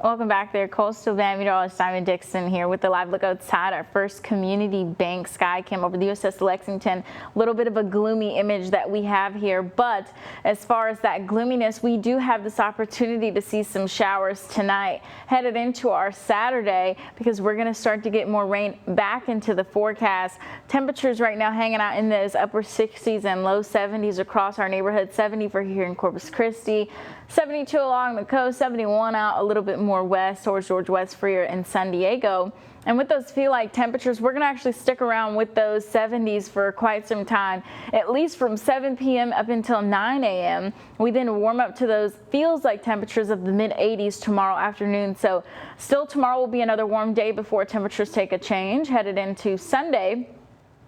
Welcome back there. Coastal Bend Meteorologist Simon Dixon here with the live look outside our first community bank sky cam over the USS Lexington. A little bit of a gloomy image that we have here, but as far as that gloominess, we do have this opportunity to see some showers tonight headed into our Saturday because we're going to start to get more rain back into the forecast. Temperatures right now hanging out in those upper 60s and low 70s across our neighborhood. 70 for here in Corpus Christi, 72 along the coast, 71 out a little bit more west towards George West Freer and San Diego. And with those feel-like temperatures, we're going to actually stick around with those 70s for quite some time, at least from 7 p.m. up until 9 a.m. We then warm up to those feels-like temperatures of the mid-80s tomorrow afternoon. So still tomorrow will be another warm day before temperatures take a change headed into Sunday.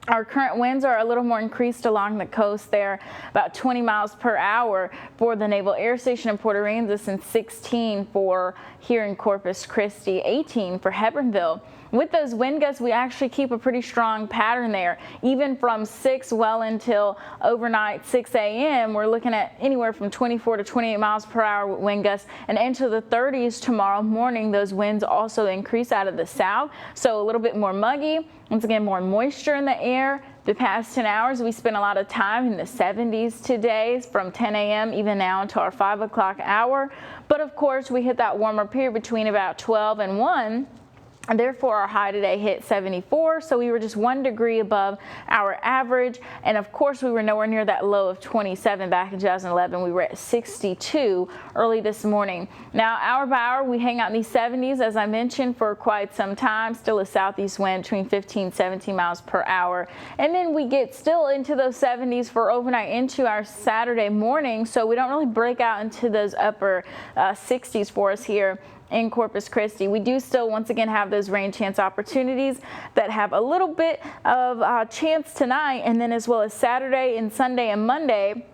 Our current winds are a little more increased along the coast there, about 20 miles per hour for the Naval Air Station in Port Aransas and 16 for here in Corpus Christi, 18 for Hebbronville. With those wind gusts, we actually keep a pretty strong pattern there. Even from 6 well until overnight 6 a.m., we're looking at anywhere from 24 to 28 miles per hour with wind gusts, and into the 30s tomorrow morning. Those winds also increase out of the south, so a little bit more muggy. Once again, more moisture in the air. The past 10 hours, we spent a lot of time in the 70s today from 10 a.m. even now until our 5 o'clock hour. But of course, we hit that warmer period between about 12 and 1. And therefore, our high today hit 74, so we were just 1 degree above our average. And of course, we were nowhere near that low of 27 back in 2011. We were at 62 early this morning. Now, hour by hour, we hang out in these 70s, as I mentioned, for quite some time. Still a southeast wind between 15 and 17 miles per hour. And then we get still into those 70s for overnight into our Saturday morning, so we don't really break out into those upper 60s for us here in Corpus Christi. We do still once again have those rain chance opportunities that have a little bit of chance tonight, and then as well as Saturday and Sunday and Monday.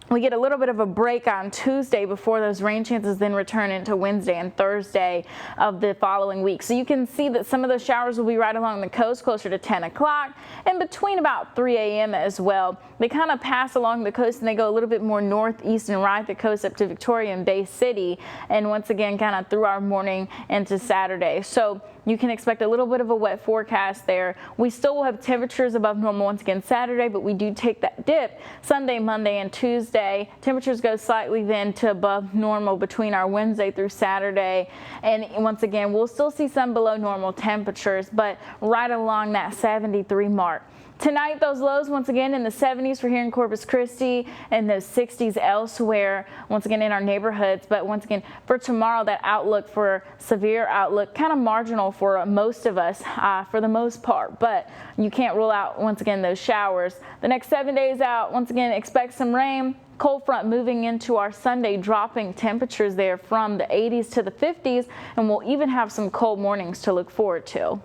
We get a little bit of a break on Tuesday before those rain chances then return into Wednesday and Thursday of the following week. So you can see that some of those showers will be right along the coast closer to 10 o'clock and between about 3 a.m. as well. They kind of pass along the coast and they go a little bit more northeast and right the coast up to Victoria and Bay City, and once again kind of through our morning into Saturday. So you can expect a little bit of a wet forecast there. We still will have temperatures above normal once again Saturday, but we do take that dip Sunday, Monday, and Tuesday. Temperatures go slightly then to above normal between our Wednesday through Saturday. And once again, we'll still see some below normal temperatures, but right along that 73 mark. Tonight, those lows once again in the 70s for here in Corpus Christi and those 60s elsewhere, once again in our neighborhoods. But once again, for tomorrow, that outlook for severe outlook, kind of marginal for most of us for the most part. But you can't rule out, once again, those showers. The next 7 days out, once again, expect some rain. Cold front moving into our Sunday, dropping temperatures there from the 80s to the 50s, and we'll even have some cold mornings to look forward to.